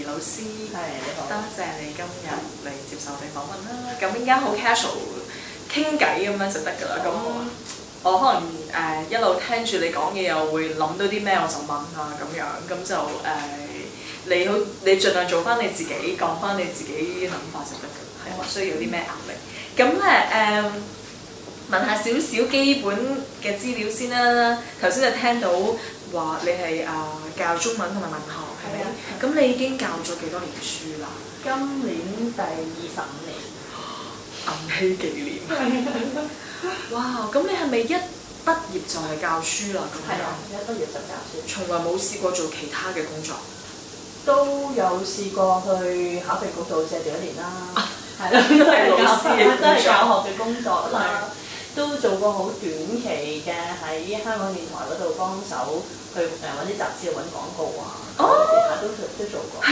怡老師，係你好，多謝你今日嚟接受我哋訪問啦。咁依家好 casual 傾偈咁樣就得㗎啦。咁我可能一路聽住你講嘢，又會諗到啲咩我就問啊咁樣，咁就你盡量做翻你自己，講翻你自己諗法就得㗎，係唔需要啲咩壓力。咁咧問下少少基本嘅資料先啦。頭先就聽到話你係教中文同埋文學，係咪？咁你已經教咗幾多年書啦？今年第25年，銀禧紀念。哇！咁你係咪一畢業就係教書啦？咁係啊，一畢業就教書，從來冇試過做其他嘅工作。都有試過去考評局做借住一年啦，係啦，都係老師嘅工作都係教學嘅工作啦。都做過好短期嘅喺香港電台嗰度幫手去揾啲雜誌揾廣告啊，都做過。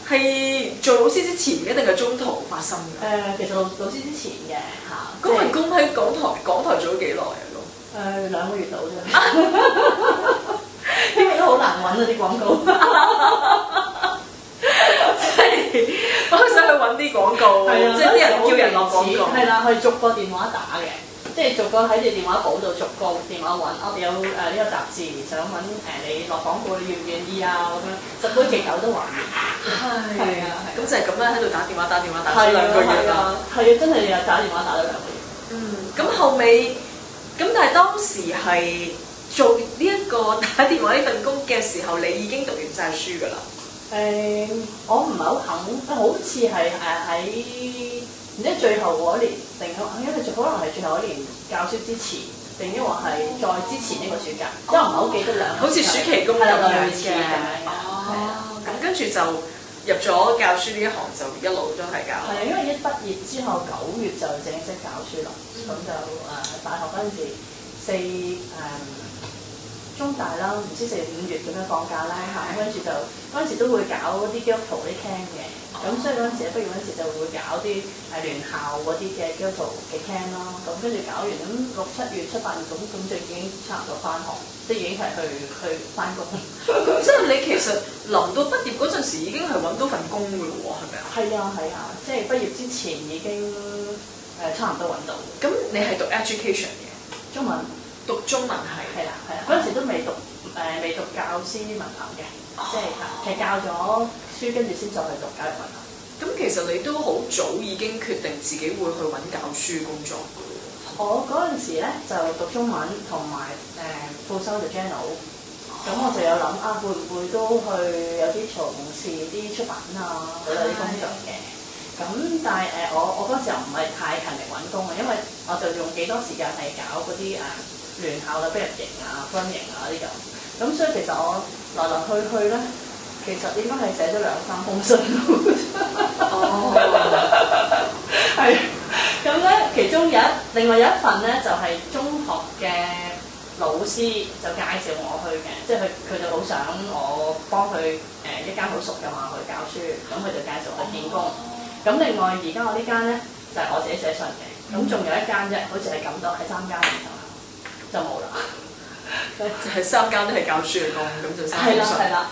係做老師之前一定係中途發生嘅。其實老師之前嘅嚇。嗰份工喺港台做咗幾耐啊？咁2個月到啫，因為都好難揾啊啲廣告。我想去揾啲廣告，即係啲人叫人落廣告。係啦，去逐個電話打嘅，即係逐個喺你電話簿度逐個電話揾。我哋有呢個雜誌想揾你落廣告，你願唔願意啊？咁樣10杯奇狗都還願。係啊，咁就係咁樣喺度打電話打咗2個月啦。係啊，真係又打電話打咗2個月。咁後尾咁，但係當時係做呢一個打電話呢份工嘅時候，你已經讀完晒書㗎啦。我唔係好肯，好似係喺唔知最後嗰年定因為可能係最後一年教書之前，定抑或係再之前呢個暑假，因為唔係好記得兩個。好似暑期工咁樣嘅。咁跟住就入咗教書呢一行，就一路都係教。係因為一畢業之後9月就正式教書啦，咁就大學嗰陣時中大啦，唔知4、5月咁樣放假啦嚇，跟住就嗰陣時都會搞啲基督徒啲 camp 嘅，咁所以嗰陣時畢業嗰陣時就會搞啲聯校嗰啲嘅基督徒嘅 camp 啦，咁跟住搞完咁6、7月、7、8月咁就已經差唔多翻學，即係已經係去翻工。即係你其實臨到畢業嗰陣時已經係揾到份工㗎喎，係咪啊？係啊，即係畢業之前已經差唔多揾到。咁你係讀 education 嘅中文？讀中文係啦，嗰陣時都未讀教師文憑嘅，即係其實教咗書跟住先再去讀教育文憑。咁其實你都好早已經決定自己會去揾教書工作。我嗰陣時咧就讀中文同埋副修就 journal， 咁我就有諗會唔會都去有啲從事啲出版啊嗰類啲工作嘅。咁但係我嗰時又唔係太勤力揾工啊，因為我就用幾多時間係搞嗰啲聯校嘅畢業營啊、分營啊啲咁，所以其實我來來去咧，其實應該係寫咗2-3封信。係，咁咧其中另外有一份咧就係中學嘅老師就介紹我去嘅，即係佢就好想我幫佢一間好熟嘅學校去教書，咁佢就介紹我去見工。咁另外而家我呢間咧就係我自己寫信嘅，咁仲有一間啫，好似係咁多，係3間嘅。就冇啦，就係3間都係教書嘅工，咁就3封信。係啦，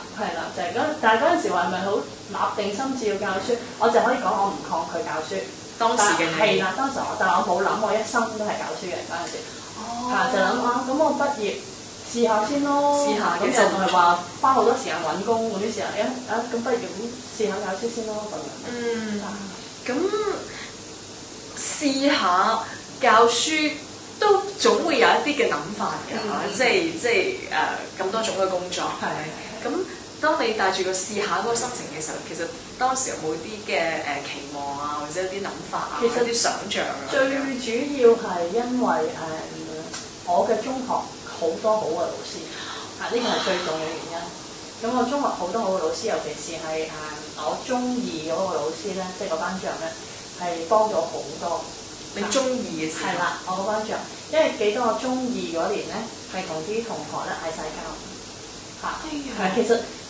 就係但係嗰陣時話係咪好立定心志要教書？我就可以講我唔抗拒教書。當時嘅你係啦，當時但係我冇諗我一生都係教書嘅嗰陣時。就諗咁我畢業試下先咯。試下，咁就唔係話花好多時間揾工嗰啲時候，咁畢業咁試下教書先咯咁樣。咁試下教書。都總會有一啲嘅諗法㗎，即係咁多種嘅工作。咁當你帶住個試下嗰個心情嘅時候，其實當時有冇啲嘅期望啊，或者有啲諗法啊，其實有啲想像啊？最主要係因為我嘅中學好多好嘅老師，呢個係最重要嘅原因。咁我中學好多好嘅老師，尤其是係我中二嗰個老師咧，即係個班長咧，係幫咗好多。你中二嘅時候？係啦，我個班長，因為記得我中2嗰年咧，係同啲同學咧嗌晒交嚇。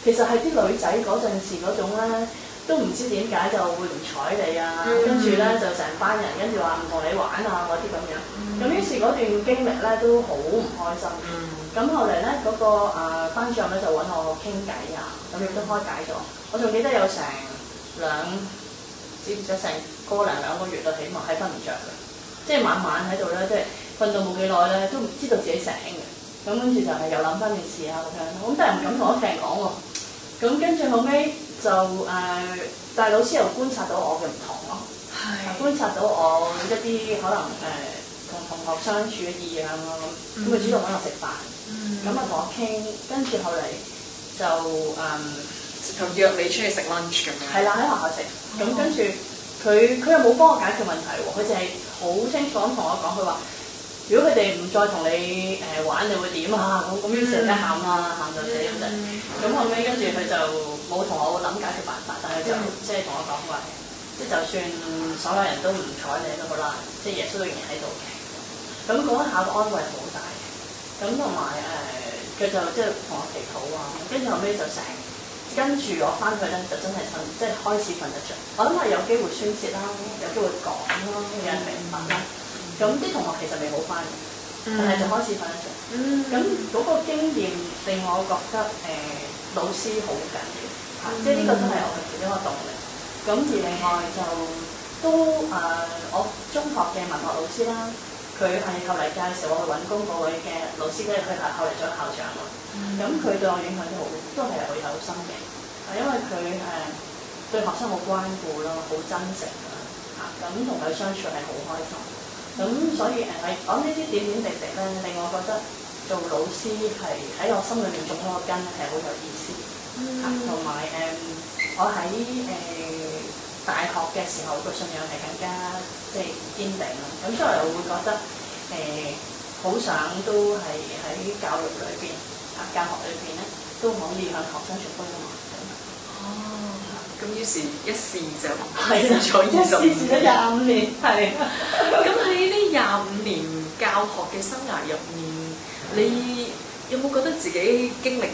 其實係啲女仔嗰陣時嗰種咧，都唔知點解就會唔睬你啊，跟住咧就成班人跟住話唔同你玩啊嗰啲咁樣。咁於是嗰段經歷咧都好唔開心。咁後嚟咧嗰個班長咧就揾我傾偈啊，咁亦都開解咗。我仲記得有成知唔知成個零兩個月啦，起碼係瞓唔着嘅，即係晚晚喺度咧，即係瞓到冇幾耐咧，都唔知道自己醒嘅。咁跟住就係又諗翻件事啊咁樣，咁但係唔敢同屋企人講喎。咁跟住後尾就但係老師又觀察到我嘅唔同咯，觀察到我一啲可能同同學相處嘅異樣啊咁，佢主動揾我食飯，咁啊同我傾，跟住後嚟就約你出去食 lunch 咁樣。係啦，喺學校食，咁跟住佢又冇幫我解決問題喎，佢就係好清楚咁同我講，佢話如果佢哋唔再同你玩，你會點啊？咁於是一喊啦，喊到死咁滯。咁後尾跟住佢就冇同我諗解決辦法，但係就即係同我講話，即係就算所有人都唔睬你都好啦，即係耶穌都仍然喺度嘅。咁嗰一下嘅安慰好大嘅。咁同埋佢就即係同我祈禱啊，跟住後尾就跟住我翻去咧，就真係即係開始瞓得着。我諗係有機會宣泄啦，有機會講啦，有人明白啦。咁啲同學其實未好翻，但係就開始瞓得着。咁嗰個經驗令我覺得老師好緊要，即係呢個都係我嘅其中一個動力。咁而另外就都我中學嘅文學老師啦，佢係後嚟介紹我去揾工嗰位嘅老師，跟住佢後嚟做校長喎。咁佢對我影響都係好有心嘅，因為佢對學生好關顧咯，好真誠啊，咁同佢相處係好開心。咁所以講呢啲點點滴滴咧，令我覺得做老師係喺我心裏面種咗個根係好有意思。同埋我喺大學嘅時候個信仰係更加即係堅定咯。咁所以我會覺得好想都係喺教育裏邊教學裏邊咧，都可以向學生傳福音啊。咁於是一試就試咗20年，試咗25年，係。咁喺呢25年教學嘅生涯入面，你有冇覺得自己經歷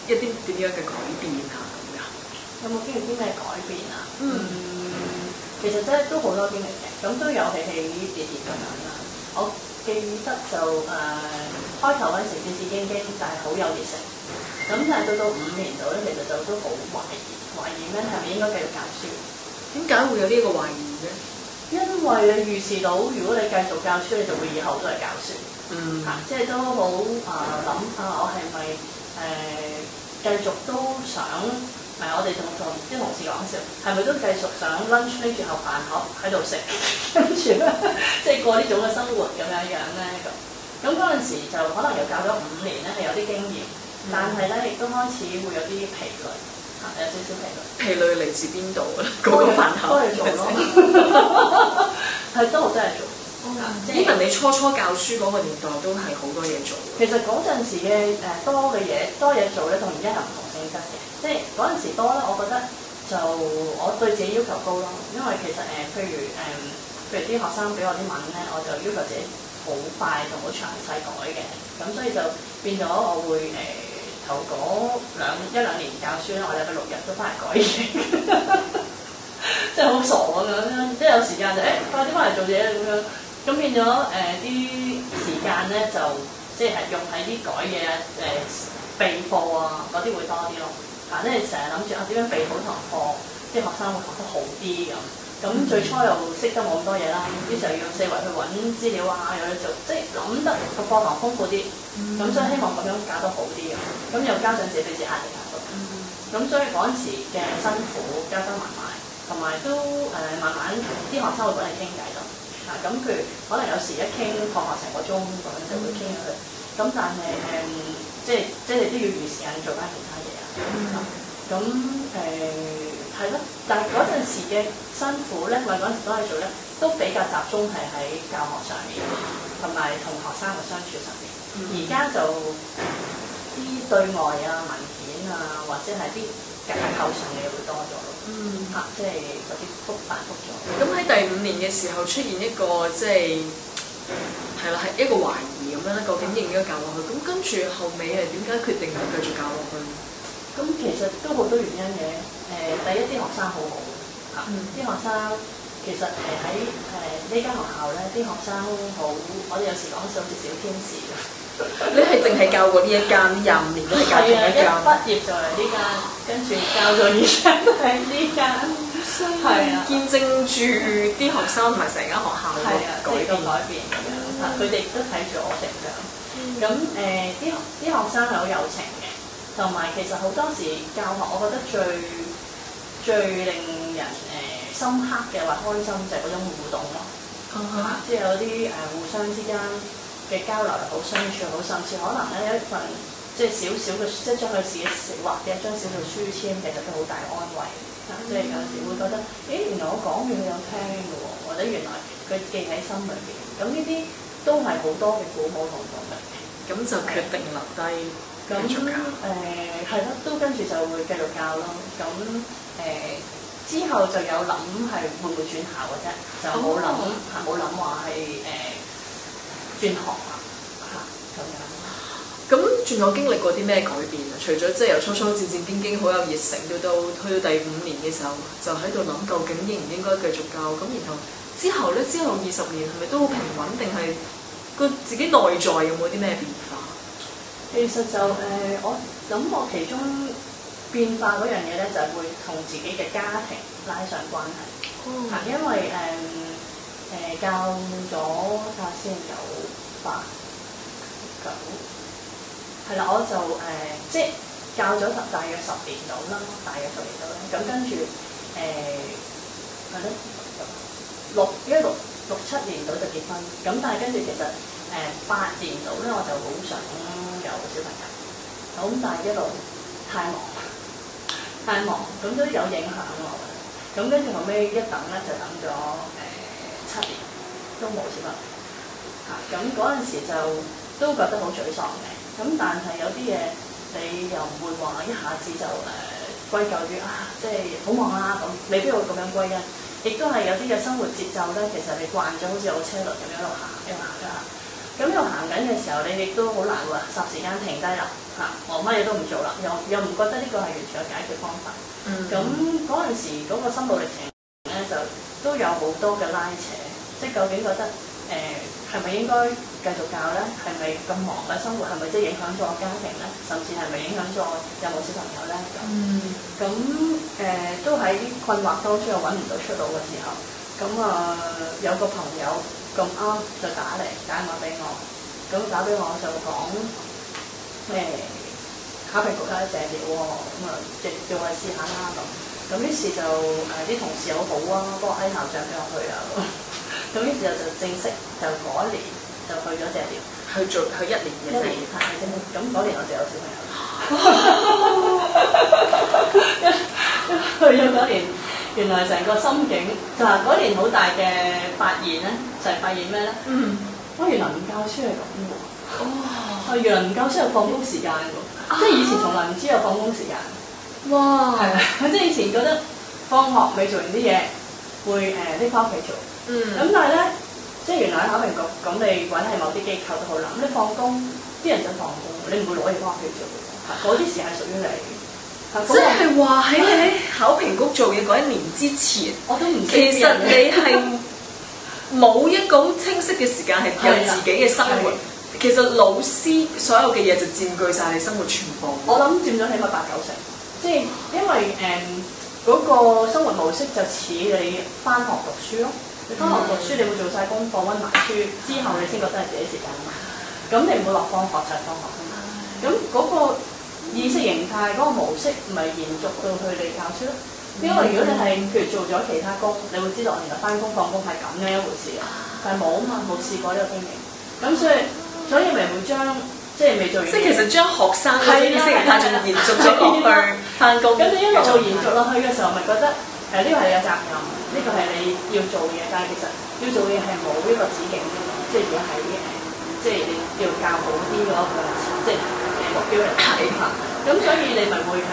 一啲點樣嘅改變啊？咁樣有冇經歷啲咩改變啊？其實真係都好多經歷嘅，咁都有起起跌跌咁樣啦。我記得就開頭嗰陣時戰戰兢兢，但係好有熱誠。咁但係到5年度咧，其實就都好懷疑咩係咪應該繼續教書？點解會有呢一個懷疑咧？因為你預示到，如果你繼續教書，你就會以後都係教書。即係都好諗我係咪繼續都想？我哋仲同啲同事講笑，係咪都繼續想 lunch 拎住盒飯盒喺度食，跟住咧即係過呢種嘅生活咁樣咧咁。咁嗰陣時就可能又教咗5年咧，係有啲經驗，但係咧亦都開始會有啲疲累，有少少疲累。疲累嚟自邊度啊？嗰個飯盒都係做咯，係都真係做。因為你初教書嗰個年代都係好多嘢做。其實嗰陣時嘅多嘢做咧，同而家係唔同性質嘅。即係嗰陣時多咧，我覺得就我對自己要求高咯。因為其實譬如啲學生俾我啲文咧，我就要求自己好快同好詳細改嘅。咁所以就變咗我會頭嗰一兩年教書咧，我禮拜6日都翻嚟改嘢，即係好傻咁樣。即係有時間就快啲翻嚟做嘢咁樣。咁變咗啲時間咧就即係用喺啲改嘢備課啊嗰啲會多啲咯。即係成日諗住點樣備好堂課，啲學生會學得好啲咁。咁最初又識得冇咁多嘢啦，於是又要四圍去揾資料啊，有嘢做，即係諗得個課堂豐富啲。咁所以希望咁樣教得好啲咁。咁又加上自己俾自己壓力大到。咁所以嗰陣時嘅辛苦加埋，同埋都慢慢啲學生會揾你傾偈咯。咁譬如可能有時一傾放學成個鐘咁樣就會傾佢。咁但係即係你都要預時間做翻其他嘢啊。咁係咯，但係嗰陣時嘅辛苦咧，或者嗰陣時都係做咧，都比較集中係喺教學上面，同埋同學生嘅相處上面。而家就啲對外啊、文件啊，或者係啲架構上嘅嘢會多咗咯。即係嗰啲繁複咗。咁喺第5年嘅時候出現一個即係啦，係一個懷疑咁樣咧，究竟應唔應該教落去？咁跟住後尾係點解決定唔繼續教落去？咁其實都好多原因嘅。第一啲學生好好嚇，啲學生其實喺呢間學校咧，啲學生好，我哋有時講好似小天使嘅。你係淨係教過呢一間25年都係教同一間？一畢業就嚟呢間，跟住教咗2年喺呢間，係啊，見證住啲學生同埋成間學校嘅改變咁樣。佢哋都睇住我成長。咁啲學生係好有情嘅，同埋其實好多時教學，我覺得最令人深刻嘅或開心就係嗰種互動咯。即係有啲互相之間嘅交流又好，相處好，甚至可能咧有一份即係少少嘅，即係將佢自己畫嘅一張小小書籤，其實都好大安慰。即係有時會覺得，原來我講嘢佢有聽嘅喎，或者原來佢記喺心裏邊。咁呢啲都係好多嘅鼓舞同動力。咁就決定留低繼續教。係咯，都跟住就會繼續教咯。咁之後就有諗係會唔會轉校嘅啫，就冇諗話係轉學啊咁樣。咁仲有經歷過啲咩改變啊？除咗即係由初初戰戰兢兢好有熱誠，到去到第5年嘅時候，就喺度諗究竟應唔應該繼續教。咁然後之後20年係咪都好平穩，定係個自己內在有冇啲咩變化？其實就我諗我其中變化嗰樣嘢咧，就係會同自己嘅家庭拉上關係。因為教咗睇下先有8、9，係啦，我就即係教咗大約10年到啦，咁跟住係咯6、7年到就結婚，咁但係跟住其實8年到咧，我就好想有小朋友，咁但係一路太忙，咁都有影響我嘅。咁跟住後尾一等咧，就等咗7年都冇小朋友咁嗰陣時就都覺得好沮喪嘅。咁但係有啲嘢你又唔會話一下子就歸咎於即係好忙啦咁，未必會咁樣歸因。亦都係有啲嘅生活節奏咧，其實你慣咗好似有個車輪咁樣一路行㗎。咁一路行緊嘅時候，你亦都好難喎，霎時間停低啦我乜嘢都唔做啦，又唔覺得呢個係完全嘅解決方法。咁嗰陣時嗰個心路歷程咧，就都有好多嘅拉扯，即係究竟覺得係咪應該繼續教咧？係咪咁忙嘅生活係咪即係影響咗我家庭咧？甚至係咪影響咗我有冇小朋友咧？咁都喺困惑當中又揾唔到出路嘅時候，咁有個朋友咁啱就打電話俾我，咁打俾我就講考評局有借料喎，咁叫我試下啦咁於是就啲同事好好啊，幫我嗌校長俾我去啊咁於是就正式就嗰一年就去咗借料，去1年嘅啫。咁嗰年我就有小朋友。去咗嗰年，原來成個心境就係嗰年好大嘅發現咧，就係發現咩咧？我原來唔教書係咁喎。原來唔教書係放工時間喎，即係以前從來唔知有放工時間。哇！係啊，即係以前覺得放學未做完啲嘢，會拎翻屋企做。咁但係咧，即係原來喺考評局，咁你揾係某啲機構都好啦。咁你放工，啲人就放工，你唔會攞嘢翻屋企做嘅。嗰啲時間屬於你。即係話喺你喺考評局做嘢嗰1年之前，我都唔知其實你係冇一個好清晰嘅時間係有自己嘅生活。其實老師所有嘅嘢就佔據晒你生活全部。我諗佔咗起碼8、9成，即係因為嗰個生活模式就似你返學讀書咯。你返學讀書，你會做晒功課、温埋書之後，你先覺得係自己時間啊嘛。咁你唔會落放學就係放學㗎嘛。咁嗰個意識形態嗰個模式唔係延續到去你教書咯。因為如果你係譬如做咗其他工，你會知道原來返工放工係咁樣一回事啊。但係冇啊嘛，冇試過呢個經驗。咁所以咪會將即係未做完。即係其實將學生嗰啲意識形態仲延續咗落去返工。咁你一路延續落去嘅時候，咪覺得呢個係你嘅責任，呢個係你要做嘅嘢。但係其實要做嘅嘢係冇呢個止境嘅嘛。即係如果喺即係你要教好啲嗰個即係目標嚟睇嚇。咁所以你咪會係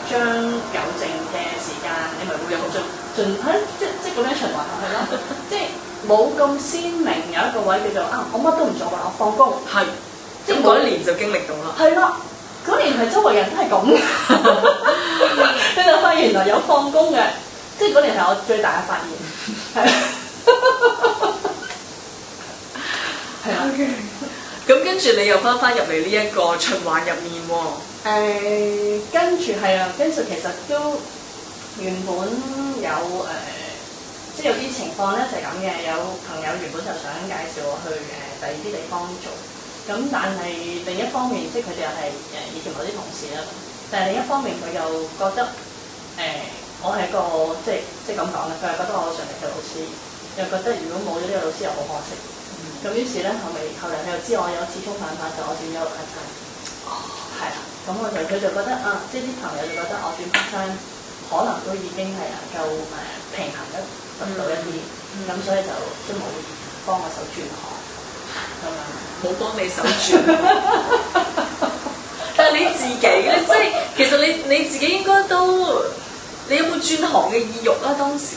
將有剩嘅時間，你咪會有盡即咁樣循環落去咯。即係冇咁鮮明有一個位叫做我乜都唔做㗎，我放工。係。咁嗰1年就經歷到啦。係啦。咁嗰年係周圍人都係咁，你就發現原來有放工嘅，即係嗰年係我最大嘅發現，係。係啦。咁跟住你又翻入嚟呢一個循環入面喎。跟住係啊，跟住其實都原本有即係有啲情況咧就係咁嘅，有朋友原本就想介紹我去第二啲地方做，咁但係另一方面即係佢哋又係以前某啲同事啦，但係另一方面佢又覺得我係一個即係咁講啦，佢係覺得我上嚟嘅老師，又覺得如果冇咗呢個老師又好可惜，咁於是咧後嚟佢又知我有始終辦法，就我轉咗個 part time，係啦，咁佢就覺得啊，即係啲朋友就覺得我轉 part time可能都已經係能夠平衡得到一啲，咁所以就都冇幫我手轉行咁樣，冇幫你手轉。但係你自己咧，即係其實你自己應該都，你有冇轉行嘅意欲啦？當時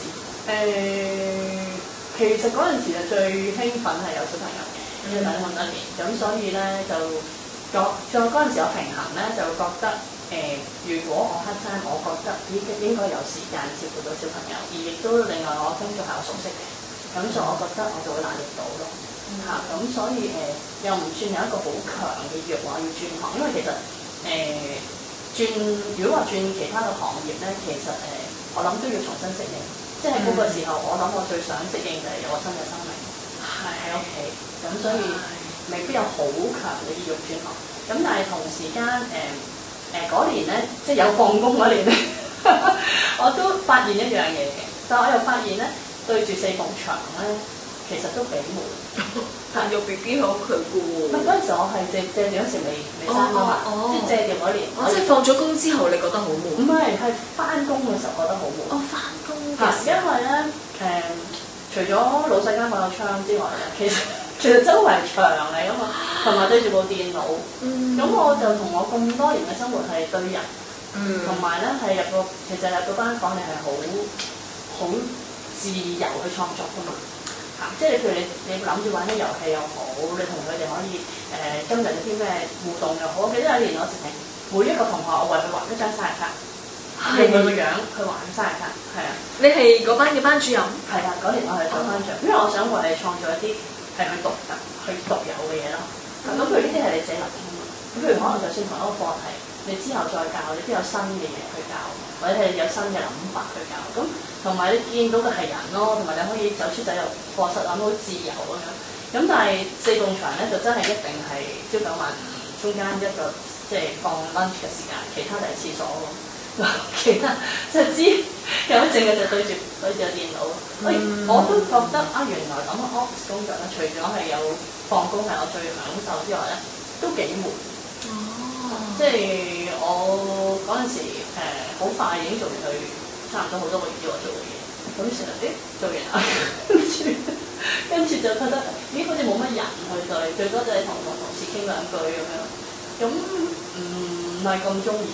其實嗰陣時就最興奮係有小朋友嘅，因為等咁多年，咁所以咧就再嗰陣時有平衡咧，就覺得如果我 part time，我覺得應該有時間照顧到小朋友，而亦都另外我工作係我熟悉嘅，咁所以我覺得我就會拿捏到咯嚇，咁所以又唔算有一個好強嘅欲話要轉行，因為其實如果話轉其他嘅行業咧，其實我諗都要重新適應。即係嗰個時候，我諗我最想適應就係有個新嘅生命喺屋企，咁所以未必有好強嘅意欲轉行。咁但係同時間嗰年咧，即係有放工嗰年咧，我都發現一樣嘢嘅，但係我又發現咧，對住4埲牆咧，其實都幾悶。但育 B B 好佢嘅喎。唔係嗰陣時，我係借住嗰時未生啊嘛，即係借住嗰年。即係放咗工之後，你覺得好悶？唔係，係翻工嘅時候覺得好悶。翻工嘅時候。因為咧除咗老細間房有窗之外咧，其實周圍牆嚟噶嘛，同埋對住部電腦。咁我就同我咁多年嘅生活係對人，同埋咧係其實入到間房你係好自由去創作噶嘛。即係譬如你諗住玩啲遊戲又好，你同佢哋可以今日有啲咩互動又好。我記得有一年我直情每一個同學，我為佢畫一張生日卡，用佢個樣去畫生日卡，係啊。你係嗰班嘅班主任？係啊，嗰年我係做班長，因為我想為你創造一啲係佢獨特、佢獨有嘅嘢咯。咁佢呢啲係你自己諗㗎嘛。咁譬如可能就算同一個課題，你之後再教，你都有新嘅嘢去教，或者係有新嘅諗法去教。咁同埋你見到嘅係人咯，同埋你可以走出走入課室，諗到好自由咁樣。咁但係4埲牆咧就真係一定係朝9晚5，中間一個即係放 lunch 嘅時間，其他就係廁所咯。其他就知有一正嘅就對住個電腦。我都覺得啊，原來咁嘅 office 工作咧，除咗係有放工係我最享受之外咧，都幾悶。即係我嗰陣時好快已經做完佢差唔多好多個月要我做嘅嘢，咁成日做完啦，跟住就覺得好似冇乜人去對，最多就係同事傾2句咁樣，咁唔係咁中意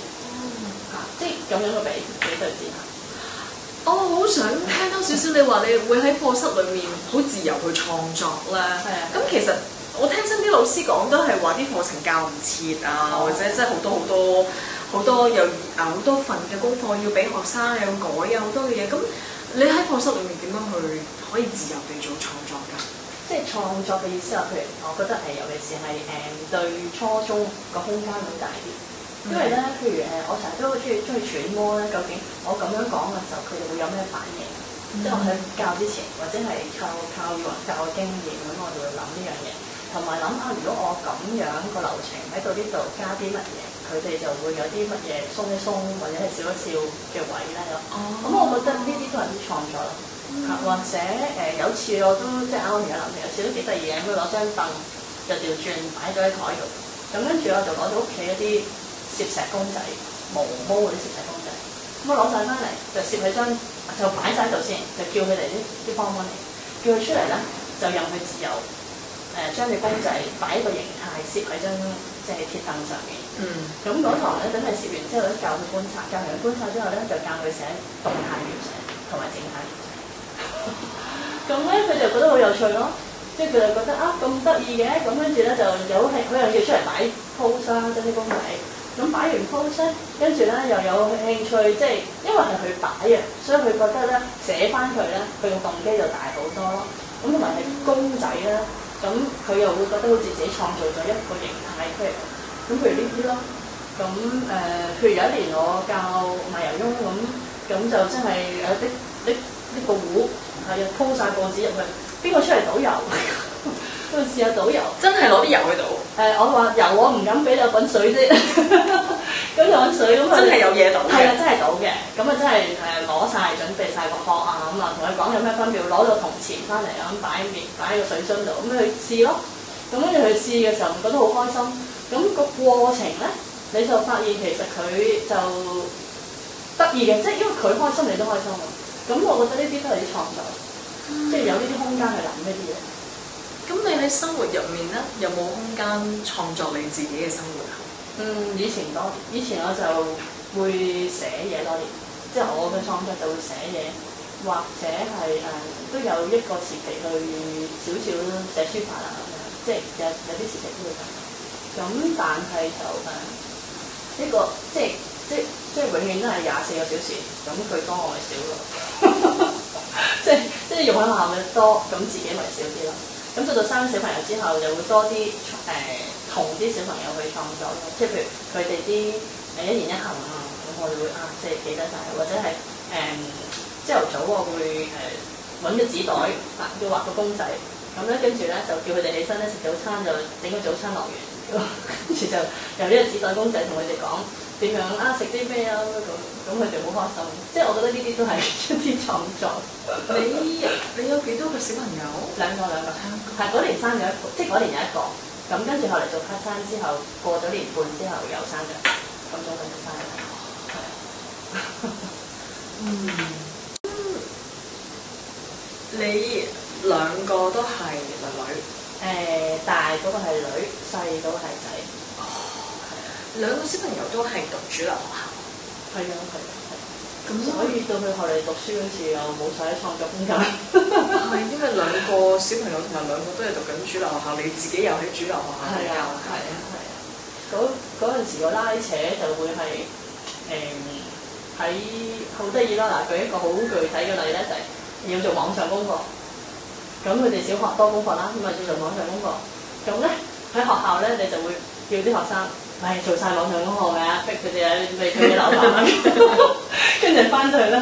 即係咁樣嘅比對之下。我好想聽多少少，你話你會喺課室裏面好自由去創作啦。係啊。咁其實我聽親啲老師講都係話啲課程教唔切啊，或者即係好多有好多份嘅功課要俾學生要改啊，好多嘅嘢。咁你喺課室裏面點樣去可以自由地做創作㗎？即係創作嘅意思啊，譬如我覺得尤其是係對初中個空間會大啲。因為咧，譬如我成日都中意揣摩咧，究竟我咁樣講嘅時候，佢哋會有咩反應？即係我喺教之前，或者係靠以往教嘅經驗咁，我就會諗呢樣嘢，同埋諗下如果我咁樣個流程喺呢度加啲乜嘢，佢哋就會有啲乜嘢鬆一鬆，或者係笑一笑嘅位咧咯。咁我覺得呢啲都係啲創作咯。或者有次我都即係啱啱而家諗起，有次都幾得意嘅，咁攞張凳就調轉擺咗喺台度，咁跟住我就攞咗屋企一啲攝石公仔，毛毛嗰啲攝石公仔，咁我攞晒翻嚟就攝喺張，就擺晒喺度先，就叫佢哋啲幫幫嚟，叫佢出嚟咧就任佢自由將隻公仔擺一個形態攝喺張即係鐵凳上面。咁嗰堂咧等佢攝完之後咧教佢觀察，教完佢觀察之後咧就教佢寫動態描寫同埋靜態描寫。咁咧佢就覺得好有趣咯，即係佢就覺得啊咁得意嘅，咁跟住咧就有係佢又叫出嚟擺 pose 啦，將啲公仔。咁擺完 post 咧，跟住咧又有興趣，即係因為係佢擺啊，所以佢覺得咧寫翻佢咧，佢個動機就大好多咯。咁同埋係公仔啦，咁佢又會覺得好似自己創造咗一個形態出嚟。咁譬如呢啲咯，咁譬如有一年我教賣油翁咁就真係呢個壺係要鋪晒報紙入去，邊個出嚟倒油？咁試下倒油，真係攞啲油去倒。我話油我唔敢俾你滾水啫，咁就滾水咁啊，真係有嘢倒嘅。係啊，真係倒嘅，咁啊真係攞晒準備晒個殼啊咁啊，同佢講有咩分別，攞到銅錢翻嚟啊咁擺喺個水樽度，咁去試咯。咁跟住去試嘅時候，覺得好開心。咁個過程咧，你就發現其實佢就得意嘅，即係因為佢開心，你都開心啊。咁我覺得呢啲都係啲創作，即係有呢啲空間去諗呢啲嘢。咁你喺生活入面咧，有冇空間創作你自己嘅生活啊？以前多啲，以前我就會寫嘢多啲，即係我嘅創作就會寫嘢，或者係都有一個時期去少少寫書法啦咁樣，即係有啲時期都會咁。咁但係就呢個即係永遠都係24個小時，咁佢多我咪少咯，即係用喺學校嘅多，咁自己咪少啲咯。咁到生小朋友之後，就會多啲同啲小朋友去創作咯，即係譬如佢哋啲一言一行啊，咁我哋會即係記得晒，或者係朝頭早我會揾個紙袋要畫個公仔，咁咧跟住咧就叫佢哋起身咧食早餐，就整個早餐樂園，跟住就由呢個紙袋公仔同佢哋講點樣食啲咩啊咁佢哋好開心，即係我覺得呢啲都係一啲創作。你有幾多個小朋友？兩個，係嗰年生咗一個，即係嗰年有一個，咁跟住後嚟做 part time 之後，過咗年半之後又生咗，咁總共就生咗。你兩個都係女？大嗰個係女，細嗰個係仔。兩個小朋友都係讀主流學校。係啊。咁所以到佢後嚟讀書嗰時又冇晒創作空間。係因為兩個小朋友同埋兩個都係讀緊主流學校，你自己又喺主流學校教。係啊。嗰陣時個拉扯就會係喺好得意啦！嗱，舉一個好具體嘅例咧，就係要做網上功課。咁佢哋小學多功課啦，咁咪要做網上功課。咁咧喺學校咧，你就會叫啲學生。做晒網上功課嘅，逼佢哋嚟佢哋樓下，跟住翻到去咧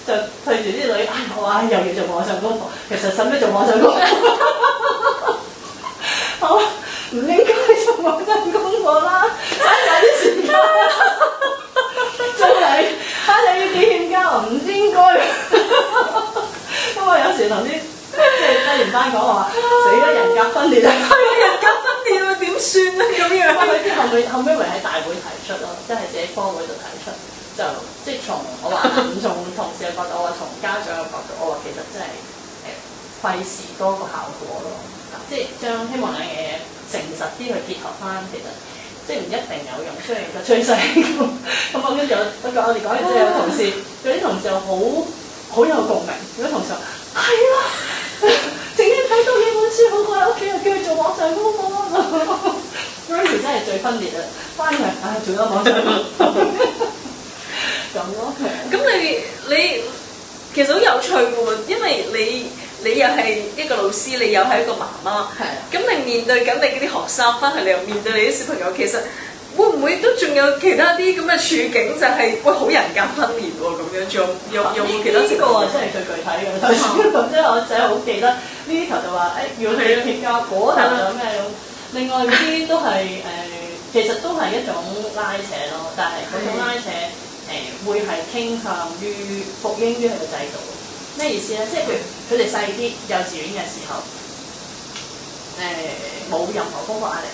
就對住啲女，我話又要做網上功課，其實使咩做網上功課？好唔應該做網上功課啦，嘥埋啲時間，做嚟你要幾欠交，唔應該。咁我有時同啲即係低年班講話，死啦人格分裂啊！人格分裂啊，點算啊咁樣？後尾咪喺大會提出咯，即係自己科會度提出，就即係從我話唔從同事嘅角度，我話從家長嘅角度，我話其實真係費時多個效果咯。即係將希望兩樣嘢誠實啲去結合翻，其實即係唔一定有用。雖然個趨勢咁我跟住我哋講完之後，有同事有啲同事又好有共鳴，有啲同事話係啊，整天睇到幾本書好過喺屋企，又叫佢做網上功課啊！嗰陣時真係最分裂啊！翻嚟做咗網上功課咁咯。咁你其實好有趣嘅喎，因為你又係一個老師，你又係一個媽媽，咁你面對緊你嗰啲學生，翻去你又面對你啲小朋友，其實會唔會都仲有其他啲咁嘅處境，就係好人格分裂喎咁樣，仲有冇其他情況？呢個真係最具體嘅，頭先即係我仔好記得呢頭就話要去撇交，嗰頭就咩咁。另外嗰啲都係其實都係一種拉扯咯，但係嗰種拉扯會係傾向於服膺於佢個制度。咩意思咧？即係譬如佢哋細啲幼稚園嘅時候，冇任何功課壓力。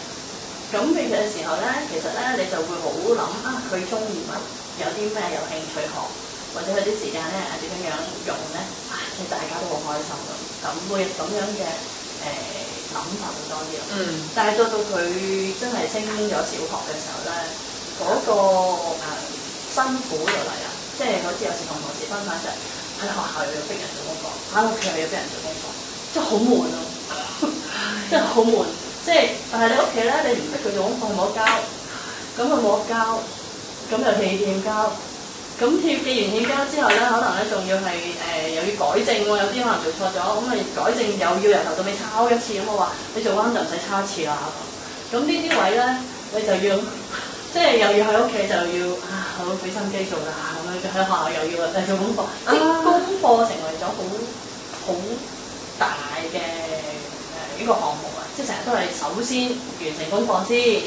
咁佢嘅時候咧，其實咧你就會好諗佢中意乜，有啲咩有興趣學，或者佢啲時間咧點樣用咧，即大家都好開心咁會咁樣嘅諗法會多啲咯。但係到佢真係升咗小學嘅時候咧，嗰個辛苦就嚟啦，即係好似有時同同事分享就係喺學校又要逼人做功課，喺屋企又要逼人做功課，真係好悶咯，真係好悶。即係，但係你屋企咧，你唔逼佢做功課，佢冇交，咁佢冇得交，咁又欠交。咁既然欠交之後咧，可能咧仲要係又要改正喎，有啲可能做錯咗，咁啊改正又要由頭到尾抄一次，咁我話你做啱就唔使抄一次啦。咁呢啲位咧，你就要即係又要喺屋企就要好俾心機做啦，咁樣喺學校又要做功課，即係功課成為咗好大嘅呢個項目啊！即係成日都係首先完成功課先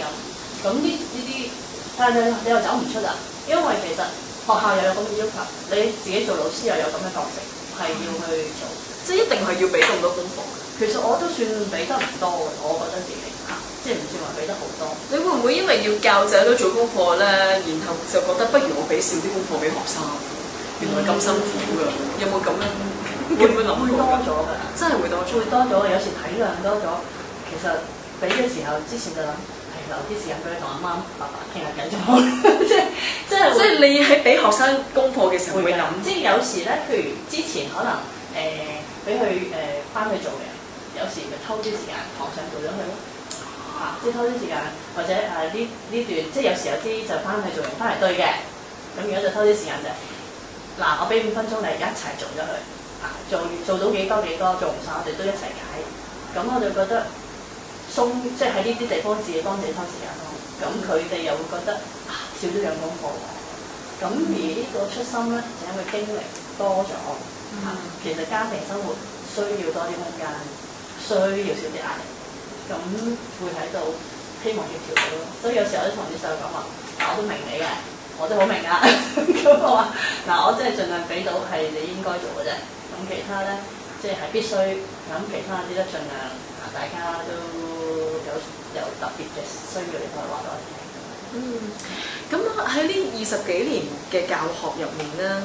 咁呢啲，但係你又走唔出啦，因為其實學校又有咁嘅要求，你自己做老師又有咁嘅角色，係要去做，即係一定係要俾咁多功課。其實我都算俾得唔多嘅，我覺得自己即係唔算話俾得好多。你會唔會因為要教仔女做功課咧，然後就覺得不如我俾少啲功課俾學生？原來咁辛苦㗎，有冇咁樣？會唔會諗會多咗㗎？真係會多咗，有時體諒多咗。其實俾嘅時候之前就諗係留啲時間俾你同阿媽爸爸傾下偈就好，即係你喺俾學生功課嘅時候會諗，即係有時咧，譬如之前可能俾佢翻去做嘅，有時咪偷啲時間堂上做咗佢咯。即係偷啲時間，或者呢段即係有時有啲就翻去做完翻嚟對嘅，咁而家就偷啲時間就我俾5分鐘你一齊做咗佢，做到幾多，做唔晒我哋都一齊解，咁我就覺得即係喺呢啲地方自己幫自己偷時間咯，咁佢哋又會覺得少咗樣功課喎，咁而呢個出心咧就因為經歷多咗，其實家庭生活需要多啲空間，需要少啲壓力。咁會喺度希望要調到咯，所以有時候都同啲細路講話，我都明你嘅，我都好明㗎。咁我話我真係盡量俾到係你應該做嘅啫。咁其他咧，即係必須。咁其他啲咧盡量大家都有特別嘅需要，你可以話俾我聽。咁喺呢20幾年嘅教學入面咧，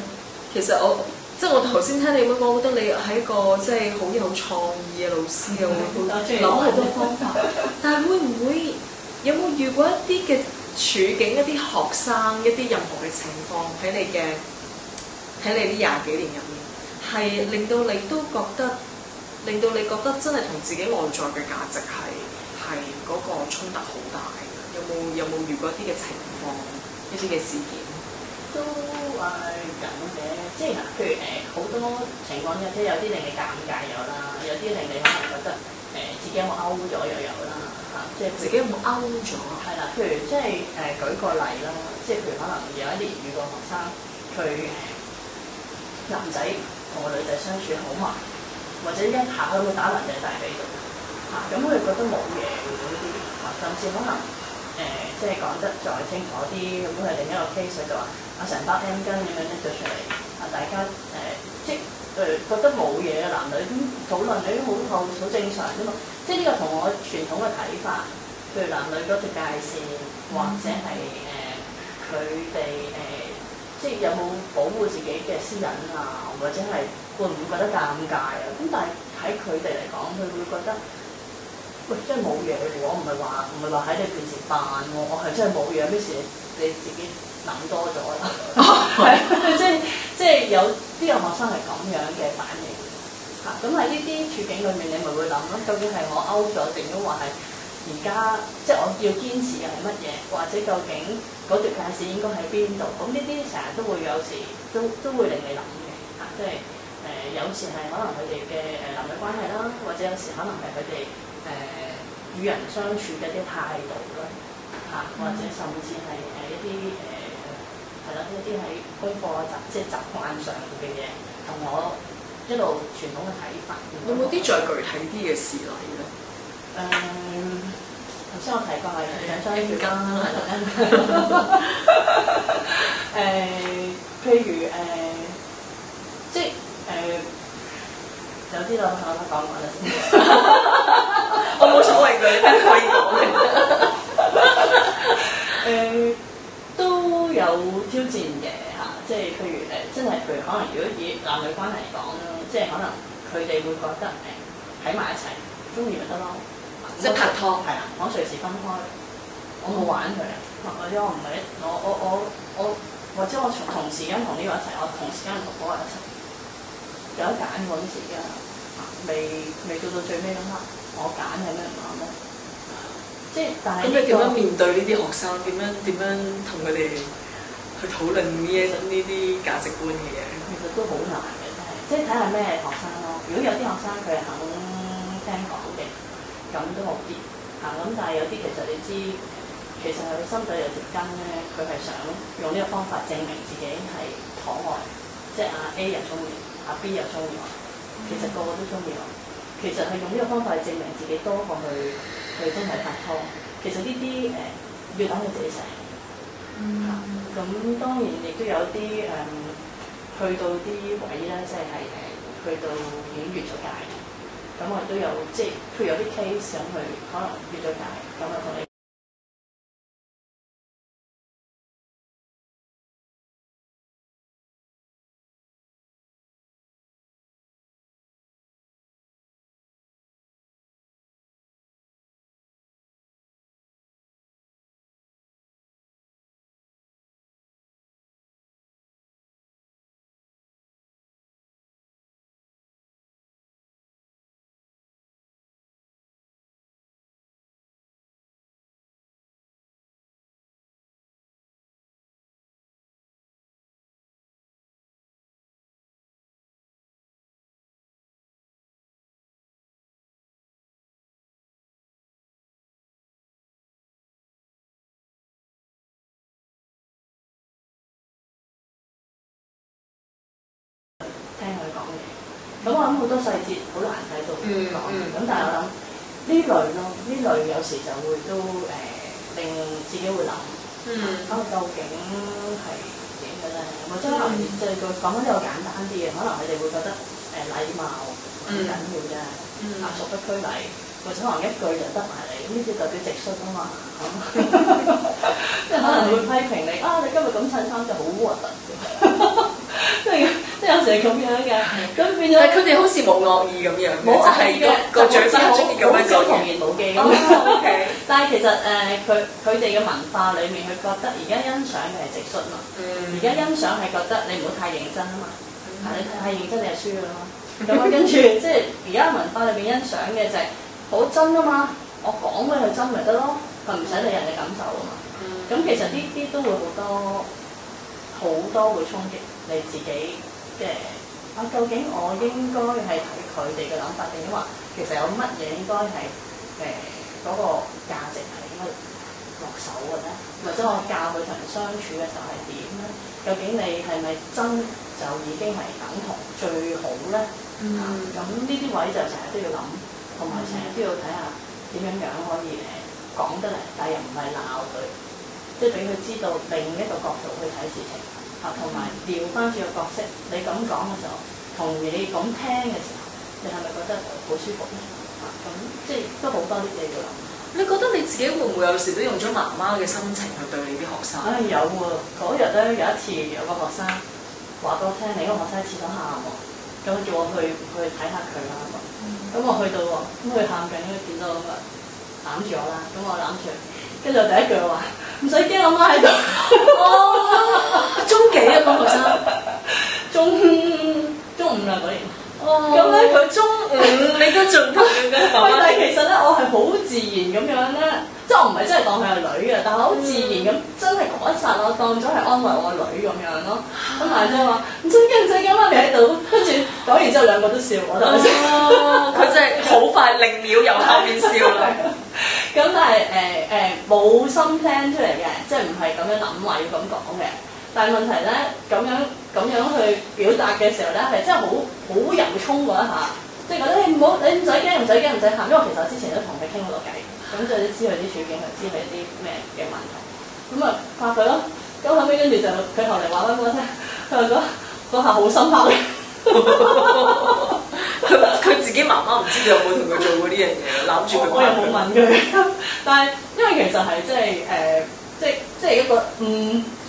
其實我頭先聽你咁講，我覺得你係一個即係好有創意嘅老師啊，會諗好多方法。但係會唔會有冇遇過一啲嘅處境、一啲學生、一啲任何嘅情況喺你呢20幾年入面，係令到你覺得真係同自己內在嘅價值係嗰個衝突好大嘅？有冇遇過一啲嘅情況、一啲嘅事件？都咁嘅，即係譬如好多情況嘅，即係有啲令你尷尬有啦，有啲令你可能覺得自己有冇勾咗又有啦即係自己有冇勾咗？係啦，譬如即係舉個例啦，即係譬如可能有一年遇過學生，佢男仔同個女仔相處好埋，或者一下都會打爛隻大髀度咁佢覺得冇嘢嗰啲甚至可能。即係講得再清楚啲，咁佢另一個 case 就話成包 M 巾咁樣拎咗出嚟，大家即係覺得冇嘢男女咁討論，你都好正常啫嘛。即係呢個同我傳統嘅睇法，譬如男女嗰條界線，或者係佢哋即係有冇保護自己嘅私隱啊，或者係會唔會覺得尷尬啊？咁但係喺佢哋嚟講，佢會覺得。喂，真係冇嘢喎！我唔係話喺你面前扮喎，我係真係冇嘢。咩事你自己諗多咗啦？即係有啲學生係咁樣嘅反應嚇。咁喺呢啲處境裏面，你咪會諗咯，究竟係我勾咗，定都話係而家即係我要堅持嘅係乜嘢，或者究竟嗰條界線應該喺邊度？咁呢啲成日都會有時都會令你諗嘅嚇。即係有時係可能佢哋嘅男女關係啦，或者有時可能係佢哋。與人相處嘅一啲態度啦，或者甚至係一啲一啲喺功課即係習慣上嘅嘢，同我一路傳統嘅睇法。有冇啲再具體啲嘅事例咧？頭先我提過係緊張條筋啦，譬如即係有啲啦，我講講啦先。我冇所謂嘅，可以講嘅。都有挑戰嘅即係譬如真係譬如可能如果以男女關係嚟講啦，即係可能佢哋會覺得喺埋一齊，中意咪得咯，即係拍拖係啦，我隨時分開，我冇玩佢啊，或者我唔係我或者我同時間同呢個一齊，我同時間同嗰個一齊，有得揀嗰陣時㗎。未到最尾嗰刻，我揀有咩唔啱咧？即係但係咁你點樣面對呢啲學生？點樣同佢哋去討論呢啲價值觀嘅嘢？其實都好難嘅，即係睇下咩學生咯。如果有啲學生佢係肯聽講嘅，咁都好啲嚇。咁但係有啲其實你知，其實係佢心底有條根咧，佢係想用呢個方法證明自己係可愛，即係阿 A 又中意，阿 B 又中意我，其實個個都中意我。其實係用呢個方法去證明自己多過去真係拍拖。其實呢啲要等佢自己成。咁當然亦都有啲去到啲位咧，即係去到已經越咗界。咁我亦都有即係譬如有啲 case 咁佢可能越咗界，咁我同你。咁我諗好多細節好難睇到講，咁但係我諗呢類咯，呢類有時就會都令自己會諗，究竟係點嘅咧？或者可能即係講緊呢個簡單啲嘅，可能佢哋會覺得禮貌好緊要啫，俗不拘禮，或者可能一句就得埋你，咁呢啲代表直率啊嘛，即係可能會批評你你今日咁襯衫就好核突嘅。即係有時係咁樣嘅，咁變咗。但係佢哋好似冇惡意咁樣，冇惡意嘅，個嘴巴中意咁樣講嘢，童言無忌咁。但係其實佢哋嘅文化裡面，佢覺得而家欣賞嘅係直率嘛。而家欣賞係覺得你唔好太認真啊嘛，你太認真你係輸㗎啦嘛。咁啊跟住即係而家文化裏邊欣賞嘅就係好真啊嘛，我講俾佢真咪得咯，佢唔使理人哋感受啊嘛。咁其實呢啲都會好多會衝擊你自己嘅究竟我應該係睇佢哋嘅諗法，定話其實有乜嘢應該係嗰個價值係應該落手嘅咧？或者我教佢同人相處嘅時候係點咧？究竟你係咪真就已經係等同最好咧？咁呢啲位就成日都要諗，同埋成日都要睇下點樣可以講得嚟，但係又唔係鬧佢，即係俾佢知道另一個角度去睇事情。同埋調翻轉個角色，你咁講嘅時候，同你咁聽嘅時候，你係咪覺得好舒服咧？咁即係都好多啲嘢要諗。你覺得你自己會唔會有時都用咗媽媽嘅心情去對你啲學生？有喎，嗰日咧有一次有個學生話俾我聽，你個學生喺廁所喊喎，咁叫我去睇下佢啦。咁我去到喎，咁佢喊緊，見到咁啊攬住我啦，咁我攬住，跟住我第一句話唔使驚，我媽喺度。中幾啊個學生？中五啦嗰年。咁咧佢中五，你都仲同佢嘅媽媽。但係其實咧，我係好自然咁樣咧，即係我唔係真係當佢係女嘅，但係好自然咁，真係嗰一剎我當咗係安慰我女咁樣咯。咁但係即係話唔使驚，媽咪喺度。跟住講完之後，兩個都笑，我就佢真係好快0秒由後面笑啦。咁但係冇心 plan 出嚟嘅，即係唔係咁樣諗話要咁講嘅。但係問題咧，咁樣去表達嘅時候咧，係真係好由衷嗰一下，即係覺得你唔使驚，唔使喊，因為其實我之前都同佢傾過偈，咁就知佢啲處境，就知佢啲咩嘅問題，咁啊發佢咯。咁後尾跟住就佢後嚟話翻俾我聽，佢話嗰下好深刻嘅。佢自己媽媽唔知道有冇同佢做過呢樣嘢，攬住佢。我又冇問佢，但係因為其實係即係一個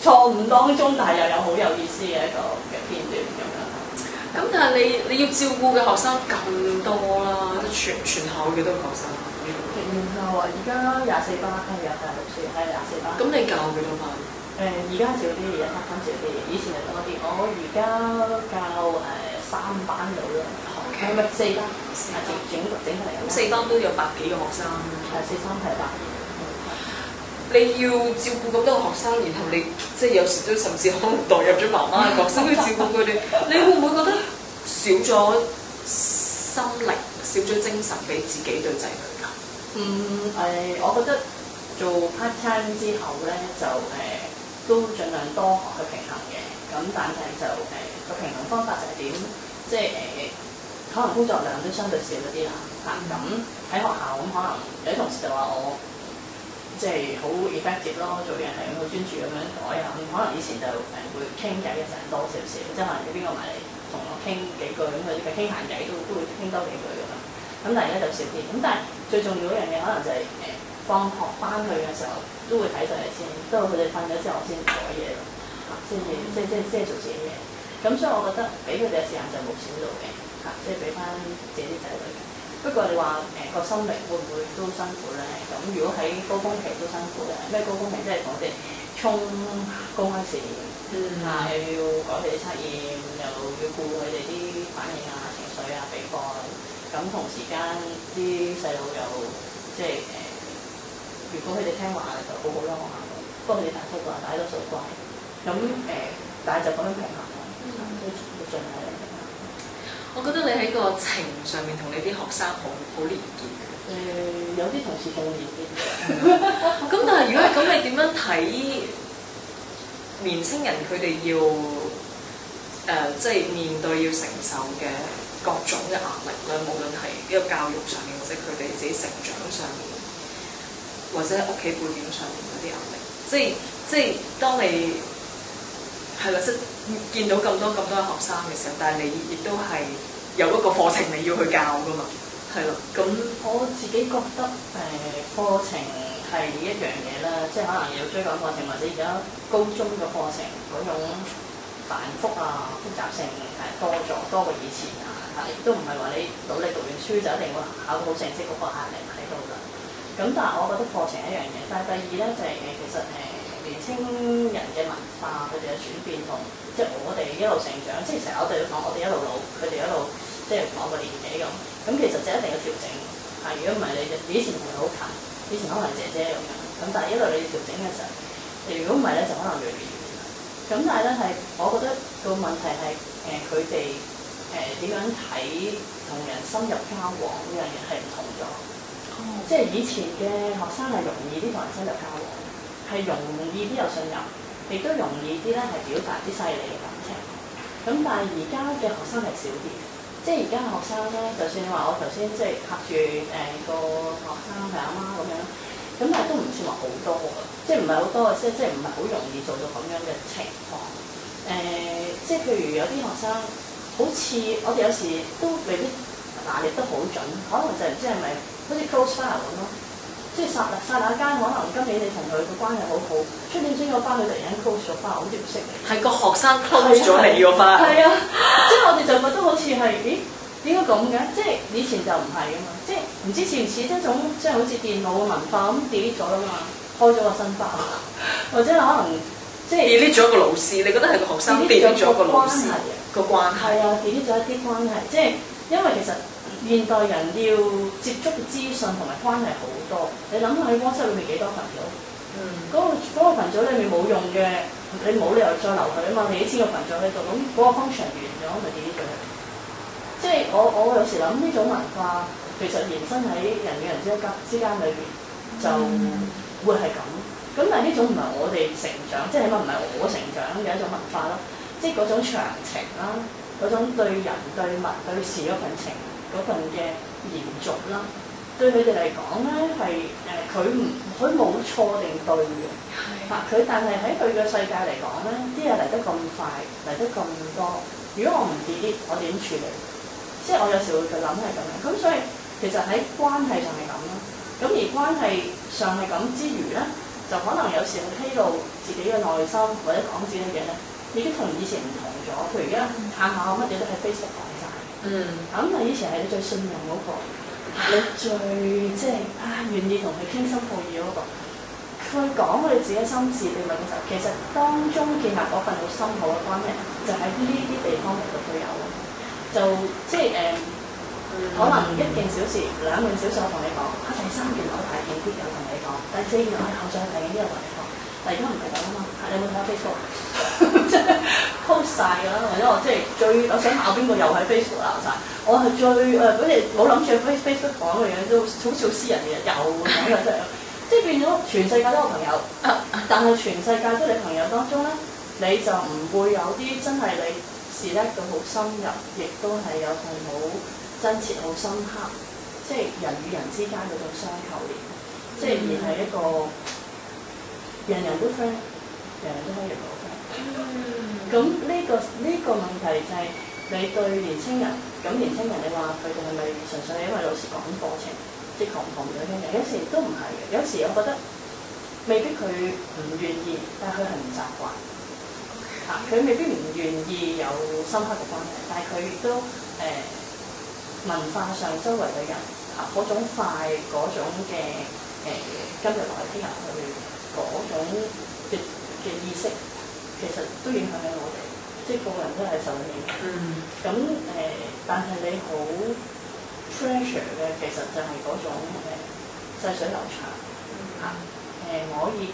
錯誤當中，但係又有好有意思嘅一個嘅片段咁樣。咁但係你要照顧嘅學生咁多啦，全校幾多個學生？全校啊，而家24班，有大6歲，係24班。咁你教幾多班？而家少啲，而家3班少啲，以前就多啲。我而家教3班到啦，係咪4班？整出嚟咁。4班都有100幾個學生。係4、3係100。你要照顧咁多個學生，然後你即係有時都甚至可能代入咗媽媽嘅角色去照顧佢哋，你會唔會覺得少咗心力、少咗精神俾自己對仔女㗎？我覺得做 part time 之後咧，就都盡量多學去平衡嘅。咁但係就個平衡方法就係點？即係可能工作量都相對少咗啲啦。咁喺學校咁，可能有啲同事就話我即係好 effective 咯，做嘢係好專注咁樣改啊。咁可能以前就會傾偈嘅時間多少少，即係可能有邊個埋嚟同我傾幾句，咁佢哋傾閒偈都會傾多幾句咁樣。咁但係而家就少啲。咁但係最重要一樣嘢，可能就係放學翻去嘅時候都會睇佢哋先，到佢哋瞓咗之後先改嘢咯，先至即係做自己嘢。咁所以我覺得俾佢哋嘅時間就冇少到嘅，即係俾翻自己啲仔女嘅。不過你話個心力會唔會都辛苦咧？咁如果喺高峰期都辛苦嘅，咩高峰期？即係我哋衝公開試，又要改佢哋測驗，又要顧佢哋啲反應啊、情緒啊、備課。咁同時間啲細路又即係如果佢哋聽話就好好啦，學校度。不過佢哋大多數大多數乖。咁但係就咁樣平衡咯，都盡量平衡。我覺得你喺個情上面同你啲學生好連結嘅。有啲同事仲連結嘅。咁但係如果係咁，你點樣睇年青人佢哋要即係面對要承受嘅各種嘅壓力咧？無論係呢個教育上面，或者佢哋自己成長上面，或者屋企背景上面嗰啲壓力，即係當你係啦，即係見到咁多嘅學生嘅時候，但係你亦都係有一個課程你要去教㗎嘛，係啦。咁我自己覺得課程係一樣嘢啦，即係可能要追趕課程，或者而家高中嘅課程嗰種繁複啊、複雜性多過以前啊，亦都唔係話你努力讀完書就一定會考到好成績，嗰個壓力喺度㗎。咁但係我覺得課程係一樣嘢，但係第二咧就係其實年青人嘅文化佢哋嘅轉變同即係我哋一路成長，即係成日我哋都講我哋一路老，佢哋一路即係講個年紀咁，其實就一定要調整。如果唔係你就以前同佢好近，以前可能係姐姐咁樣，咁但係一路你調整嘅時候，如果唔係咧就可能越嚟越遠。咁但係咧係，我覺得個問題係佢哋點樣睇同人深入交往呢樣嘢係唔同咗。即係以前嘅學生係容易啲同人深入交往，係容易啲有信任，亦都容易啲咧係表達啲細膩嘅感情。咁但係而家嘅學生係少啲，即係而家嘅學生咧，就算你話我頭先即係拍住個學生係阿媽咁樣，咁但係都唔算話好多嘅，即係唔係好多嘅，即係唔係好容易做到咁樣嘅情況。即係譬如有啲學生好似我哋有時都未必拿捏得好準，可能就唔知係咪好似 close file 咁咯。即係剎那間，可能今年你同佢嘅關係好好，出年升咗班，佢突然間 close 咗翻，好似唔識你。係個學生 close 咗你個翻。係啊，即係我哋就覺得好似係，咦？點解咁嘅？即係以前就唔係㗎嘛，即係唔知似唔似一種即係好似電腦嘅文化咁 delete 咗啦嘛，開咗個新班，或者可能即係 delete 咗一個老師，你覺得係個學生 delete 咗個老師個關係？係啊 delete 咗一啲關係，即係因為其實現代人要接觸嘅資訊同埋關係好多，你諗下喺 WhatsApp 裏面幾多群組？嗰個群組裏面冇用嘅，你冇理由再留佢啊嘛，你幾千個群組喺度，咁嗰個 function 完咗咪 delete 咗佢。即係我有時諗呢種文化，其實延伸喺人與人之間裏邊就會係咁。咁但係呢種唔係我哋成長，即係起碼唔係我成長嘅一種文化啦。即係嗰種長情啦，嗰種對人對物對事嗰份情嗰份嘅延續啦，對佢哋嚟講咧係佢冇錯定對嘅。佢但係喺佢嘅世界嚟講咧，啲嘢嚟得咁快，嚟得咁多。如果我唔 delete，我點處理？即係我有時會諗係咁樣，咁所以其實喺關係上係咁咯。咁而關係上係咁之餘咧，就可能有時會披露自己嘅內心或者講自己嘅嘢咧，已經同以前唔同咗。譬如而家下乜嘢都喺 Facebook 講晒。咁但以前係你最信任嗰個，你最即係願意同佢傾心吐意嗰個，佢講佢自己心事秘密嘅時候，其實當中建立嗰份好深厚嘅關係，就喺呢啲地方嚟到都有。就即係可能1件小事、2件小事我同你講，第3件我提前啲有同你講，第4件我後再提前啲有同你講。但而家唔係咁啊嘛，你有冇睇下 Facebook？即係 post 曬㗎啦，或者我即係我想鬧邊個又喺 Facebook 鬧曬，我係最嗰啲冇諗住喺 Facebook 講嘅嘢都好少私人嘅嘢，又講嘅真係，即係變咗全世界都有朋友，但係全世界都你朋友當中咧，你就唔會有啲真係你視叻到好深入，亦都係有係好真切、好深刻，即係人與人之間嗰種相扣連，即係而係一個。人人都 friend，人人都可以做 friend。咁呢個問題就係你對年青人，咁年青人你話佢哋係咪純粹係因為老師講課程，即係同唔同年輕人？有時都唔係嘅，有時我覺得未必佢唔願意，但係佢係唔習慣。佢未必唔願意有深刻嘅關係，但係佢亦都文化上周圍嘅人嗰種快嗰種嘅今日來聽日去。嗰種嘅意識，其實都影響緊我哋，即係個人都係受影響。咁但係你好 treasure 嘅，其實就係嗰種細水流長可以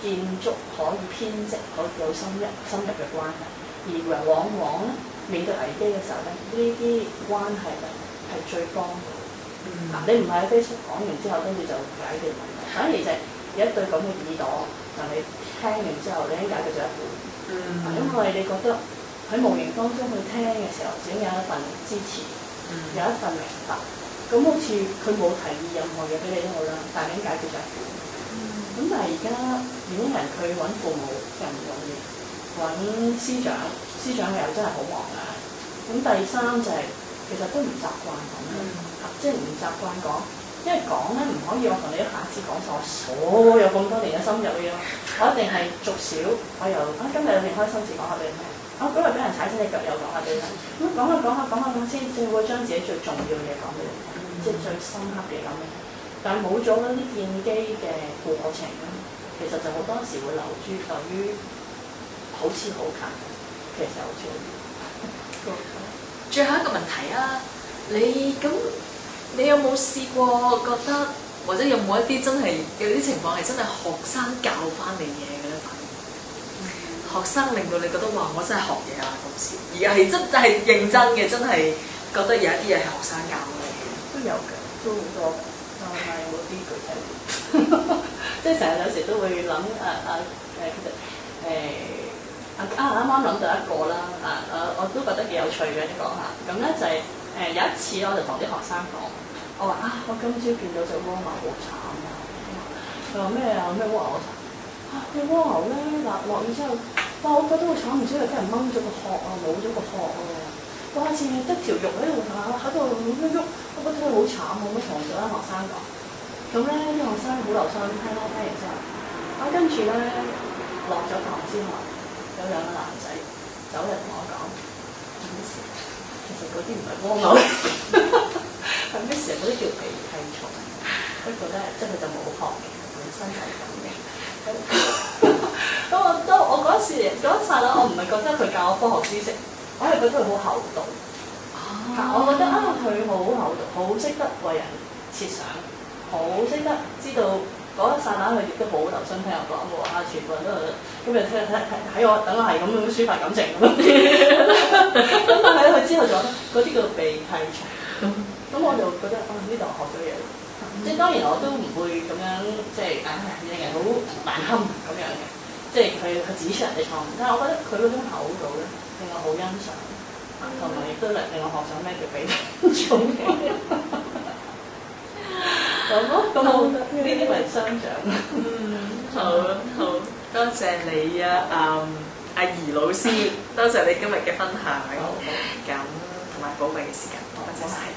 建築，可以編織，可以有深入嘅關係。而往往咧面對危機嘅時候咧，呢啲關係咧係最幫到。你唔係喺 Facebook 講完之後，跟住就解決問題，反而就係有一對咁嘅耳朵，但你聽完之後，你已經解決咗一半。因為你覺得喺無形當中去聽嘅時候，已經有一份支持，有一份明白。咁好似佢冇提議任何嘢俾你都好啦，但係已經解決咗一半。咁但係而家年輕人佢揾父母又唔容易，揾師長又真係好忙㗎。咁第三就係、其實都唔習慣咁樣，即係唔習慣講。因為講咧唔可以，我同你一下子講晒我所有咁多年嘅深入嘅嘢，我一定係逐少，我由今日有件開心事講下俾你聽，嗰日俾人踩親隻腳又講下俾你聽，咁講先會將自己最重要嘅嘢講俾你聽，即係最深刻嘅嘢講俾你聽。但係冇咗嗰啲建基嘅過程咧，其實就好多時會流於好似好近，其實好似好遠。最後一個問題啊，你有冇試過覺得，或者有冇一啲真係有啲情況係真係學生教翻你嘢嘅咧？學生令到你覺得哇，我真係學嘢啊咁時，而係真係認真嘅，真係覺得有一啲嘢係學生教你嘅。都有嘅，都好多，但係冇啲具體。即係成日有時都會諗其實啱啱諗到一個啦，我都覺得幾有趣嘅，你講下。咁咧就係有一次我就同啲學生講。我話我今朝見到隻蝸牛好慘啊！佢話咩啊？咩蝸牛好慘？隻蝸牛咧落雨之後，我覺得好慘，唔知係俾人掹咗個殼啊，冇咗個殼啊！哇！似得條肉喺度喺度咁樣喐，我覺得佢好慘啊！咁同咗啲學生講，咁咧啲學生好留心聽完之後，跟住咧落咗堂之後，有2個男仔走嚟同我講：其實嗰啲唔係蝸牛。係咩時候嗰啲叫鼻涕蟲？不過咧，即係佢就冇學嘅，本身係咁嘅。咁我嗰一剎那，我唔係覺得佢教我科學知識，我係覺得佢好厚道。我覺得佢好厚道，好識得為人設想，好識得知道嗰一剎那，佢亦都好留心聽我講嘅喎。全部人都咁就睇我，等我係咁樣抒發感情咁。咁但係佢之後就覺得嗰啲叫鼻涕蟲。咁我就覺得呢度學咗嘢，即係當然我都唔會咁樣，即係令人好難堪咁樣嘅，即係佢指出人哋錯誤。但係我覺得佢嗰種厚道咧，令我好欣賞，同埋亦都令我學上咩叫鼻涕蟲嘅。咁好，呢啲咪相長。好，多謝你啊，阿怡老師，多謝你今日嘅分享，咁同埋寶貴嘅時間，多謝晒。